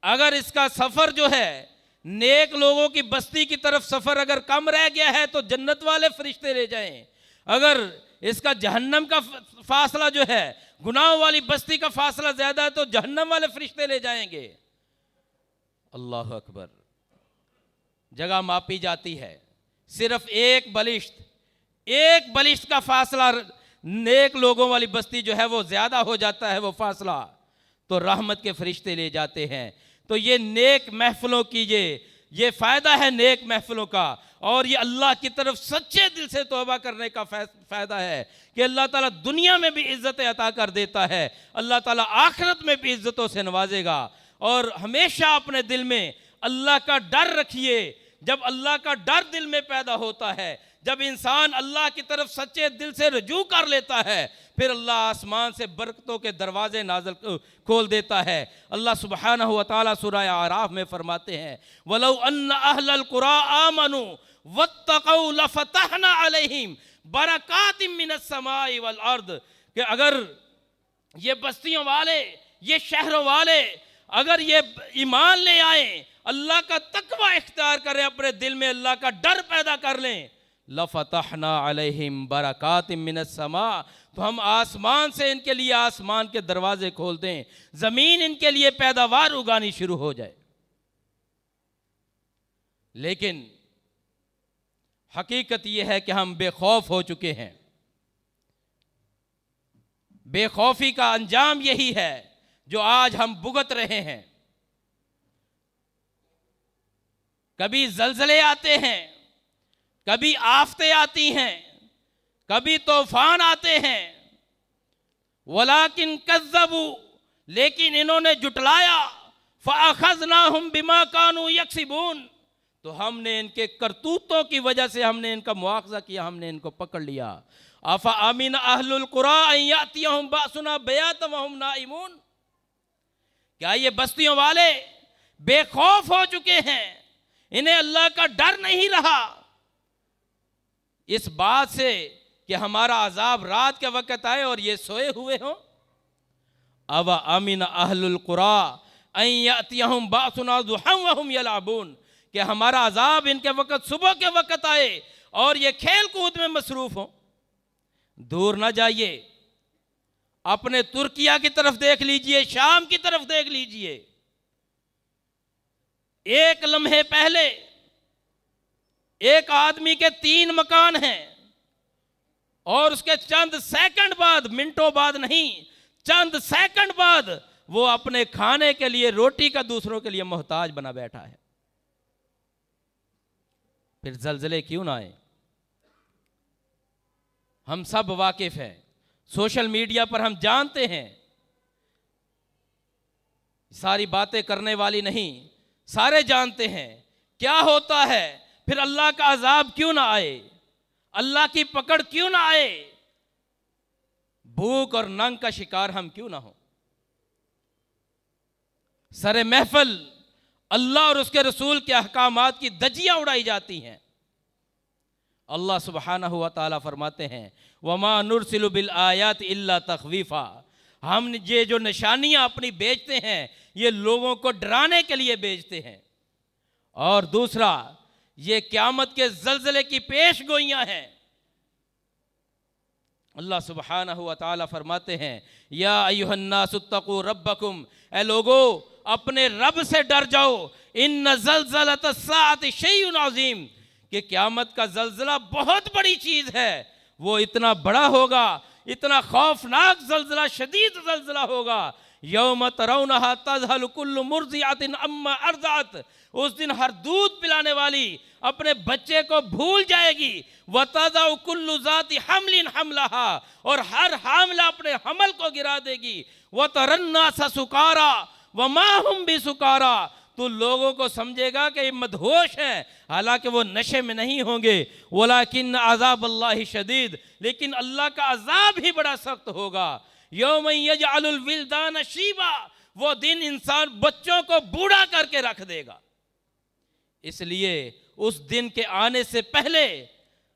अगर इसका सफ़र जो है नेक लोगों की बस्ती की तरफ सफ़र अगर कम रह गया है तो जन्नत वाले फरिश्ते ले जाएं, अगर इसका जहन्नम का फासला जो है, गुनाह वाली बस्ती का फासला ज़्यादा है तो जहन्नम वाले फरिश्ते ले जाएंगे। अल्लाह अकबर। जगह मापी जाती है, सिर्फ एक बलिश्त का फासला नेक लोगों वाली बस्ती जो है वो ज़्यादा हो जाता है, वो फासला तो रहमत के फरिश्ते ले जाते हैं। तो ये नेक महफिलों की ये फ़ायदा है नेक महफिलों का, और ये अल्लाह की तरफ सच्चे दिल से तौबा करने का फ़ायदा है कि अल्लाह ताला दुनिया में भी इज़्ज़त अता कर देता है, अल्लाह ताला आखिरत में भी इज़्ज़तों से नवाजेगा। और हमेशा अपने दिल में अल्लाह का डर रखिए। जब अल्लाह का डर दिल में पैदा होता है, जब इंसान अल्लाह की तरफ सच्चे दिल से रुजू कर लेता है, फिर अल्लाह आसमान से बरकतों के दरवाजे नाज़िल खोल देता है। अल्लाह सुब्हानहु व तआला सूरह आराफ में फरमाते हैं, वलौ अन्न अहलल कुरा आमनू वत्तक़ौ लफ़तहना अलैहिम बरकातिम मिनस समाई वल अर्द, कि अगर ये बस्तियों वाले, ये शहरों वाले अगर ये ईमान ले आए, अल्लाह का तकवा इख्तियार करें, अपने दिल में अल्लाह का डर पैदा कर लें, लफतहना अलैहिम बरकातिम मिनस समा, तो हम आसमान से इनके लिए आसमान के दरवाजे खोल दें, जमीन इनके लिए पैदावार उगानी शुरू हो जाए। लेकिन हकीकत यह है कि हम बेखौफ हो चुके हैं। बेखौफी का अंजाम यही है जो आज हम भुगत रहे हैं। कभी जलजले आते हैं, कभी आफतें आती हैं, कभी तूफान आते हैं। वलाकिन कज़्ज़बू, लेकिन इन्होंने जुटलाया, फ़अख़ज़नाहुम बिमा कानू यक्सिबून, तो हमने इनके करतूतों की वजह से हमने इनका मुआखज़ा किया, हमने इनको पकड़ लिया। अफ़ा अमीन अहलुल क़ुरा अन यातियहुम बासुना बयातन वहुम नाइमून, क्या ये बस्तियों वाले बेखौफ हो चुके हैं, इन्हें अल्लाह का डर नहीं रहा इस बात से कि हमारा अजाब रात के वक़्त आए और ये सोए हुए हों। अव अमीन अहलुल क़ुरा अन यातियहुम बासुना दुहन वहुम यलअबून, कि हमारा अजाब इनके वक़्त सुबह के वक़्त आए और ये खेल कूद में मसरूफ़ हों। दूर ना जाइए, अपने तुर्किया की तरफ देख लीजिए, शाम की तरफ देख लीजिए। एक लम्हे पहले एक आदमी के 3 मकान हैं और उसके चंद सेकंड बाद, मिनटों बाद नहीं, चंद सेकंड बाद वो अपने खाने के लिए, रोटी का दूसरों के लिए मोहताज बना बैठा है। फिर जलजले क्यों ना आए? हम सब वाकिफ हैं, सोशल मीडिया पर हम जानते हैं, सारी बातें करने वाली नहीं, सारे जानते हैं क्या होता है। फिर अल्लाह का अजाब क्यों ना आए, अल्लाह की पकड़ क्यों ना आए, भूख और नंग का शिकार हम क्यों ना हो। सरे महफिल अल्लाह और उसके रसूल के अहकामात की धज्जियां उड़ाई जाती हैं। अल्लाह सुब्हानहु व तआला फरमाते हैं, वमा नुरसिलु बिल आयात इल्ला तखवीफा, हम ये जो निशानियां अपनी बेचते हैं ये लोगों को डराने के लिए बेचते हैं। और दूसरा, ये क़यामत के ज़लज़ले की पेश गोइयां हैं। अल्लाह सुब्हानहु व तआला फरमाते हैं, या अय्युहन्नासुत्तक़ू रब्बकुम, ए लोगो अपने रब से डर जाओ, इन्न ज़लज़लतस्साअति शैउन अज़ीम, कि क़यामत का ज़लज़ला बहुत बड़ी चीज़ है। वो इतना बड़ा होगा, इतना खौफनाक ज़लज़ला, शदीद ज़लज़ला होगा। यौम तरौनहा तज़हलु कुल्लु मुर्ज़िअतिन अम्मा अर्ज़अत, उस दिन हर दूध पिलाने वाली अपने बच्चे को भूल जाएगी। व तज़अउ कुल्लु ज़ाति हमलिन हमलहा, और हर हामला अपने हमल को गिरा देगी। व तरन्नास सुकारा व मा हुम बिसुकारा, तो लोगों को समझेगा कि ये मदहोश हैं, हालांकि वो नशे में नहीं होंगे। वलाकिन अज़ाब अल्लाहि शदीद, लेकिन अल्लाह का अजाब ही बड़ा सख्त होगा। यौम यजअलुल विल्दान शीबा, वो दिन इंसान बच्चों को बूढ़ा करके रख देगा। इसलिए उस दिन के आने से पहले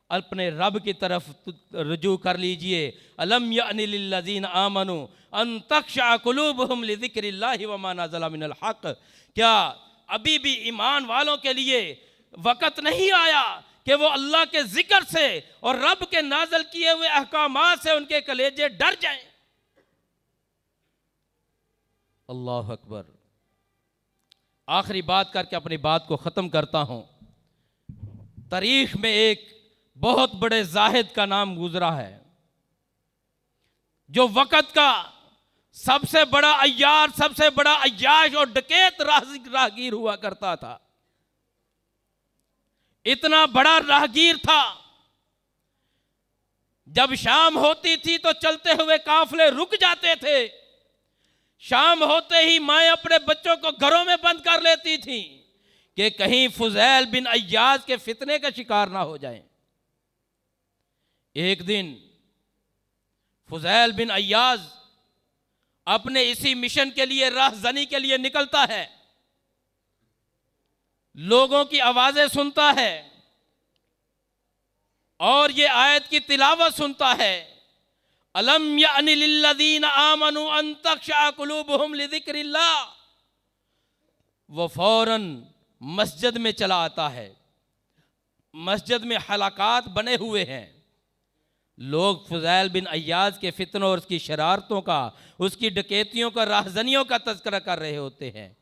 अपने रब की तरफ रुजू कर लीजिए। अलम यअनि लिल्लज़ीना आमनू अन तख़शअ क़ुलूबुहुम लिज़िक्रिल्लाहि व मा नज़ला मिनल हक़, क्या अभी भी ईमान वालों के लिए वक़्त नहीं आया कि वो अल्लाह के जिक्र से और रब के नाज़िल किए हुए अहकामात से उनके कलेजे डर जाएं। अल्लाह अकबर। आखिरी बात करके अपनी बात को ख़त्म करता हूँ। तारीख में एक बहुत बड़े जाहिद का नाम गुजरा है, जो वक़्त का सबसे बड़ा अय्यार, सबसे बड़ा अय्याश और डकैत राहगीर हुआ करता था। इतना बड़ा राहगीर था, जब शाम होती थी तो चलते हुए काफिले रुक जाते थे। शाम होते ही माएँ अपने बच्चों को घरों में बंद कर लेती थी कि कहीं फुज़ैल बिन अय्याज के फितने का शिकार ना हो जाएं। एक दिन फुज़ैल बिन अय्याज अपने इसी मिशन के लिए, राहज़नी के लिए निकलता है। लोगों की आवाजें सुनता है और ये आयत की तिलावत सुनता है। अलम यअनि लिल्लज़ीना आमनू अन तख़शअ क़ुलूबुहुम लिज़िक्रिल्लाह, वो फौरन मस्जिद में चला आता है। मस्जिद में हलाकात बने हुए हैं। लोग फुज़ैल बिन अय्याज के फितनों और उसकी शरारतों का, उसकी डकैतियों का, राहज़नियों का तज़किरा कर रहे होते हैं।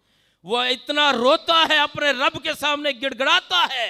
वह इतना रोता है, अपने रब के सामने गिड़गिड़ाता है,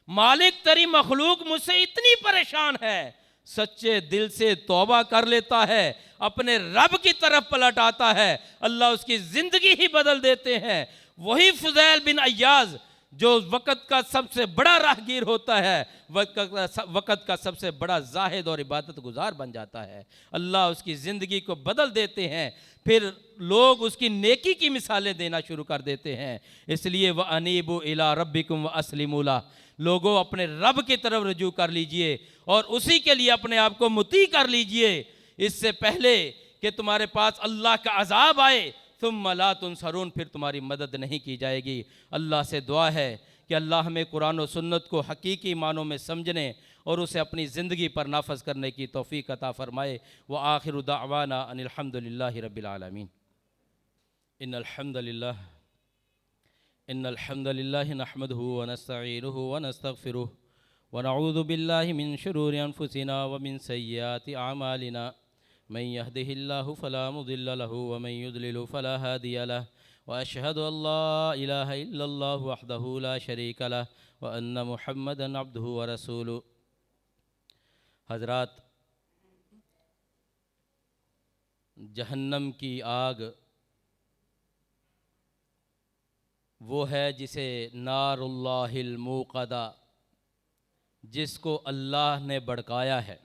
मालिक तेरी मखलूक मुझसे इतनी परेशान है। सच्चे दिल से तौबा कर लेता है, अपने रब की तरफ पलट आता है, अल्लाह उसकी ज़िंदगी ही बदल देते हैं। वही फुज़ैल बिन अय्याज जो वक़्त का सबसे बड़ा राहगीर होता है, वक़्त का सबसे बड़ा जाहिद और इबादत गुजार बन जाता है। अल्लाह उसकी ज़िंदगी को बदल देते हैं। फिर लोग उसकी नेकी की मिसालें देना शुरू कर देते हैं। इसलिए व अनीबु इला रब्बिकुम व अस्लिमू लह, लोगों अपने रब की तरफ रुजू कर लीजिए और उसी के लिए अपने आप को मुती कर लीजिए, इससे पहले कि तुम्हारे पास अल्लाह का अजाब आए। तुम ला तुनसरून, फिर तुम्हारी मदद नहीं की जाएगी। अल्लाह से दुआ है कि अल्लाह हमें कुरान और सुन्नत को हकीकी मानों में समझने और उसे अपनी ज़िंदगी पर नाफज करने की तौफीक अता फ़रमाए। व आखिर दावाना अनिल हम्दुलिल्लाहि रब्बिल आलमीन। इन्नल हम्दुलिल्लाहि नहमदुहु व नस्तईनुहु व नस्तगफिरुह व नऊज़ु बिल्लाहि मिन शुरूरि अनफुसिना व मिन सय्यिआति अमालिना। मन यहदिहिल्लाहु फला मुदिल्ल लहु व मन युद्लिलहु फला हादिय लहु व अशहदु अल्ला इलाहा इल्लल्लाहु वहदहु ला शरीका लहु व अन्न मुहम्मदन अब्दुहु व रसूलुहु। हज़रात, जहन्नम की आग वो है जिसे नारुल्लाहिल मूक़दा, जिसको अल्लाह ने भड़काया है।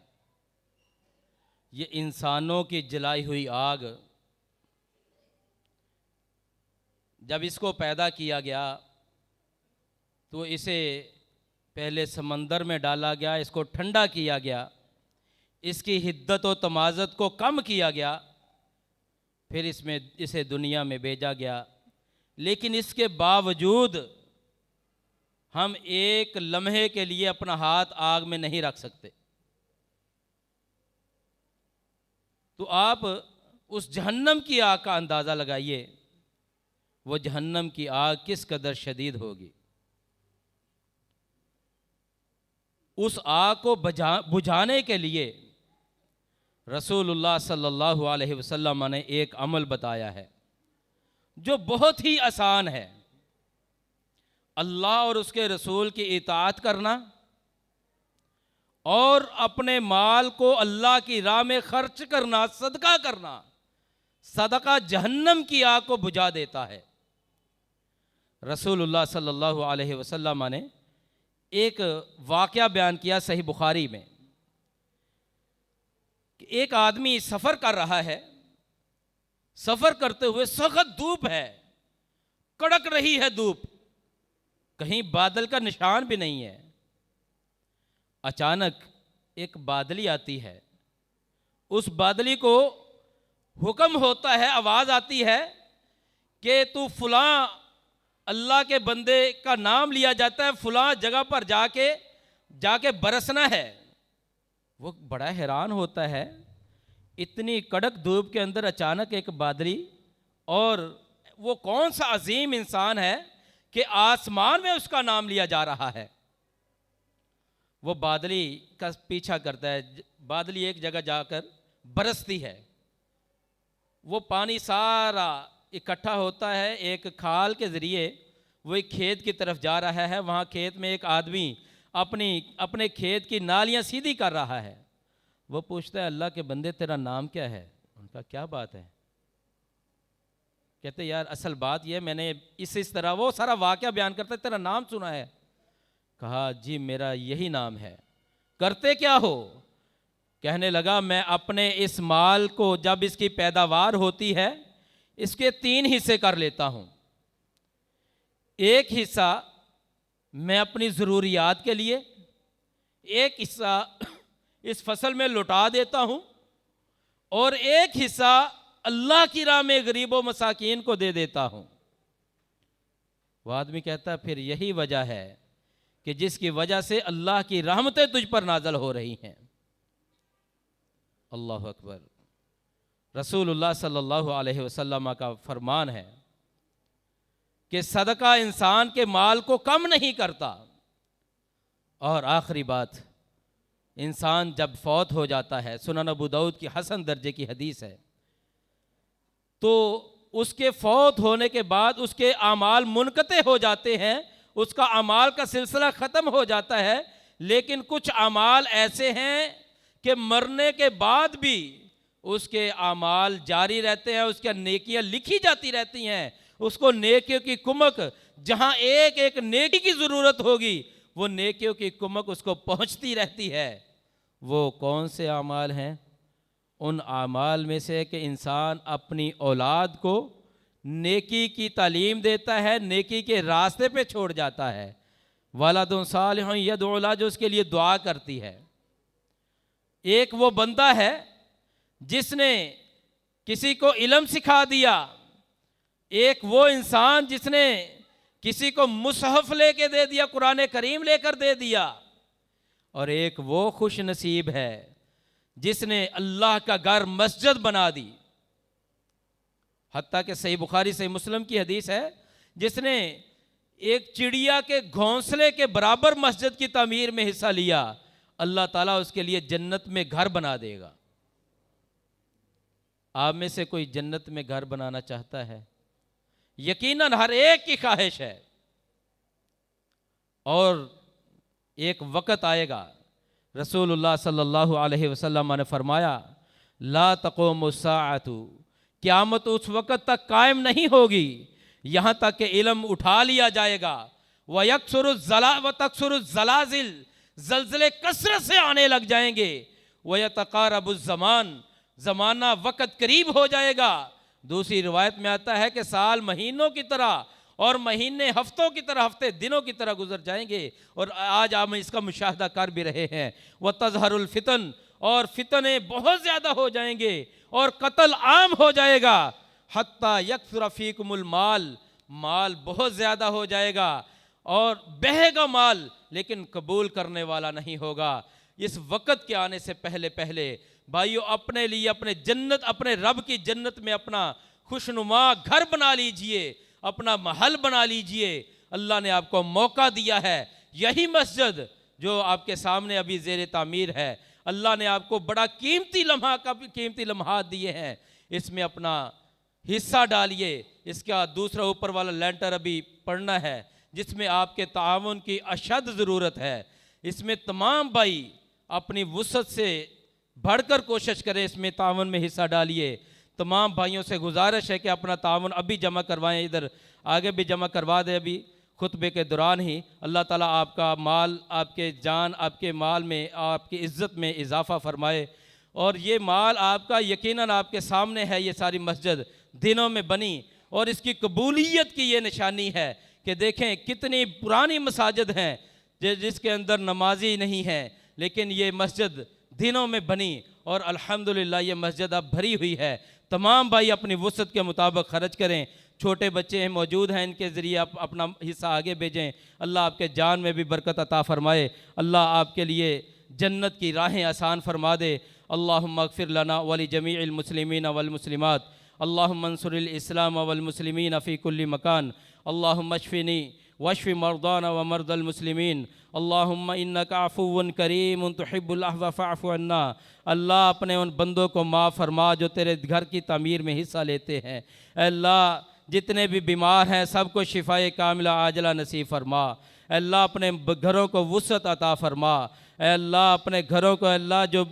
ये इंसानों की जलाई हुई आग, जब इसको पैदा किया गया तो इसे पहले समंदर में डाला गया, इसको ठंडा किया गया, इसकी हिद्दत व तमाज़त को कम किया गया, फिर इसे दुनिया में भेजा गया। लेकिन इसके बावजूद हम एक लम्हे के लिए अपना हाथ आग में नहीं रख सकते। तो आप उस जहन्नम की आग का अंदाज़ा लगाइए, वो जहन्नम की आग किस कदर शदीद होगी। उस आग को बुझाने के लिए रसूलुल्लाह सल्लल्लाहु अलैहि वसल्लम ने एक अमल बताया है जो बहुत ही आसान है। अल्लाह और उसके रसूल की इताअत करना और अपने माल को अल्लाह की राह में खर्च करना, सदका करना। सदका जहन्नम की आग को बुझा देता है। रसूलुल्लाह सल्लल्लाहु अलैहि वसल्लम ने एक वाक़या बयान किया सही बुखारी में कि एक आदमी सफ़र कर रहा है। सफ़र करते हुए सख्त धूप है, कड़क रही है धूप, कहीं बादल का निशान भी नहीं है। अचानक एक बादली आती है। उस बादली को हुक्म होता है, आवाज़ आती है कि तू फलां, अल्लाह के बंदे का नाम लिया जाता है, फलां जगह पर जाके बरसना है। वो बड़ा हैरान होता है, इतनी कड़क धूप के अंदर अचानक एक बादली, और वो कौन सा अजीम इंसान है कि आसमान में उसका नाम लिया जा रहा है। वो बादली का पीछा करता है। बादली एक जगह जाकर बरसती है। वो पानी सारा इकट्ठा होता है, एक खाल के ज़रिए वो एक खेत की तरफ जा रहा है। वहाँ खेत में एक आदमी अपने खेत की नालियाँ सीधी कर रहा है। वो पूछता है, अल्लाह के बंदे तेरा नाम क्या है? उनका क्या बात है? कहते यार असल बात यह, मैंने इस तरह वो सारा वाक़या बयान करता है, तेरा नाम सुना है। कहा जी मेरा यही नाम है। करते क्या हो? कहने लगा मैं अपने इस माल को जब इसकी पैदावार होती है इसके 3 हिस्से कर लेता हूँ। एक हिस्सा मैं अपनी ज़रूरियात के लिए, एक हिस्सा इस फसल में लुटा देता हूँ, और एक हिस्सा अल्लाह की राह में गरीबों मसाकीन को दे देता हूँ। वह आदमी कहता है फिर यही वजह है कि जिसकी वजह से अल्लाह की रहमतें तुझ पर नाज़िल हो रही हैं। अल्लाह अकबर। रसूलुल्लाह सल्लल्लाहु अलैहि वसल्लम का फरमान है कि सदका इंसान के माल को कम नहीं करता। और आखिरी बात, इंसान जब फौत हो जाता है, सुनन अबू दाऊद की हसन दर्जे की हदीस है, तो उसके फौत होने के बाद उसके आमाल मुनक़ते हो जाते हैं, उसका अमाल का सिलसिला ख़त्म हो जाता है। लेकिन कुछ अमाल ऐसे हैं कि मरने के बाद भी उसके आमाल जारी रहते हैं, उसकी नेकियां लिखी जाती रहती हैं। उसको नेकियों की कुमक, जहां एक एक नेकी की ज़रूरत होगी, वो नेकियों की कुमक उसको पहुंचती रहती है। वो कौन से आमाल हैं? उन आमाल में से कि इंसान अपनी औलाद को नेकी की तालीम देता है, नेकी के रास्ते पे छोड़ जाता है। वलदुन सालिहुन यदउ लह, जो उसके लिए दुआ करती है। एक वो बंदा है जिसने किसी को इल्म सिखा दिया, एक वो इंसान जिसने किसी को मुसहफ लेके दे दिया, कुरान करीम लेकर दे दिया, और एक वो खुश नसीब है जिसने अल्लाह का घर मस्जिद बना दी। हत्ता कि सही बुखारी सही मुस्लिम की हदीस है, जिसने एक चिड़िया के घोंसले के बराबर मस्जिद की तामीर में हिस्सा लिया, अल्लाह ताला उसके लिए जन्नत में घर बना देगा। आप में से कोई जन्नत में घर बनाना चाहता है? यकीनन हर एक की ख्वाहिश है। और एक वक़्त आएगा, रसूलुल्लाह सल्लल्लाहु अलैहि वसल्लम ने फरमाया, ला तक़ूमु साअतु, क़यामत उस वक़्त तक कायम नहीं होगी यहाँ तक कि इल्म उठा लिया जाएगा। व तकसुरु ज़लाज़िल, ज़लज़ले कसरत से आने लग जाएंगे। व यतक़ारबु ज़मान, ज़माना वक़्त करीब हो जाएगा। दूसरी रिवायत में आता है कि साल महीनों की तरह और महीने हफ्तों की तरह, हफ्ते दिनों की तरह गुजर जाएंगे। और आज हम इसका मुशाहदा कर भी रहे हैं। व तज़हरुल फितन, और फितने बहुत ज़्यादा हो जाएंगे और कत्ल आम हो जाएगा। हत्ता यकसुर फ़ीकुमुल माल, माल बहुत ज़्यादा हो जाएगा और बहेगा माल, लेकिन कबूल करने वाला नहीं होगा। इस वक़्त के आने से पहले पहले भाइयों, अपने लिए अपने जन्नत, अपने रब की जन्नत में अपना खुशनुमा घर बना लीजिए, अपना महल बना लीजिए। अल्लाह ने आपको मौका दिया है। यही मस्जिद जो आपके सामने अभी ज़ेर तामीर है, अल्लाह ने आपको बड़ा कीमती लम्हा दिए हैं। इसमें अपना हिस्सा डालिए। इसका दूसरा ऊपर वाला लेंटर अभी पढ़ना है, जिसमें आपके ताउन की अशद ज़रूरत है। इसमें तमाम भाई अपनी वुसअत से बढ़कर कोशिश करें, इसमें ताउन में हिस्सा डालिए। तमाम भाइयों से गुजारिश है कि अपना ताउन अभी जमा करवाएं, इधर आगे भी जमा करवा दें अभी खुतबे के दौरान ही। अल्लाह ताला आपका माल, आपके जान, आपके माल में, आपकी इज़्ज़त में इजाफ़ा फरमाए। और ये माल आपका यकीनन आपके सामने है। ये सारी मस्जिद दिनों में बनी और इसकी कबूलियत की ये निशानी है कि देखें कितनी पुरानी मसाजिद हैं जिसके अंदर नमाजी नहीं है, लेकिन ये मस्जिद दिनों में बनी और अल्हम्दुलिल्लाह ये मस्जिद अब भरी हुई है। तमाम भाई अपनी वुसअत के मुताबिक खर्च करें। छोटे बच्चे हैं मौजूद हैं, इनके ज़रिए आप अपना हिस्सा आगे भेजें। अल्लाह आपके जान में भी बरकत अता फ़रमाए। अल्लाह आपके लिए जन्नत की राहें आसान फरमा दे। अल्लाहुम्मा अग़फ़िर लना व लिजमीइल मुस्लिमीन वल मुस्लिमात। अल्लाहुम्मा अंसुरिल इस्लाम वल मुस्लिमीन फ़ी कुल्लि मकान। अल्लाहुम्मा अश्फ़िनी वश्फ़ि मरदाना व मरदल मुस्लिमीन। अल्लाहुम्मा इन्नका अफ़ुव्वुन करीमुन तुहिब्बुल अफ़्व फ़अफ़ु अन्ना। अल्लाह अपने उन बंदों को माफ़ फरमा जो तेरे घर की तामीर में हिस्सा लेते हैं। अल्लाह जितने भी बीमार हैं सबको शिफ़ाए कामिला आजला नसीब फरमा। अल्लाह अपने घरों को वुसअत अता फरमा। अल्लाह अपने घरों को, अल्लाह जो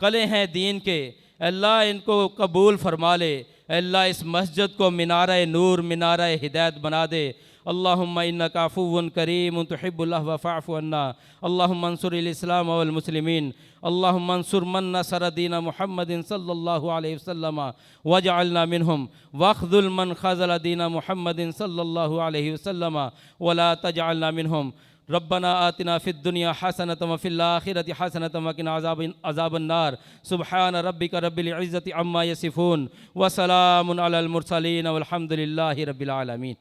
कले हैं दीन के, अल्लाह इनको कबूल फरमा ले। अल्लाह इस मस्जिद को मिनारा नूर, मिनारा हिदायत बना दे। अल्लाहुम्मा इन्नका अफ़ुव्वुन करीमुन तुहिब्बुल अफ़्व फ़अफ़ु अन्ना। अल्लाहुम्मा अंसुरिल इस्लाम वल मुस्लिमीन। अल्लाहुम्मा अंसुर मन नसर दीन मुहम्मदिन सल्लल्लाहु अलैहि वसल्लम वजअलना मिनहुम वख़्ज़ुल मन ख़ज़ल दीन मुहम्मदिन सल्लल्लाहु अलैहि वसल्लम वला तजअलना मिनहुम। रब्बना आतिना फ़िद दुनिया हसनतम व फ़िल आखिरति हसनतम व क़िना अज़ाबन नार। सुब्हान रब्बिका रब्बिल इज़्ज़ति अम्मा यसिफ़ून व सलामुन अलल मुरसलीन वल्हम्दुलिल्लाहि रब्बिल आलमीन।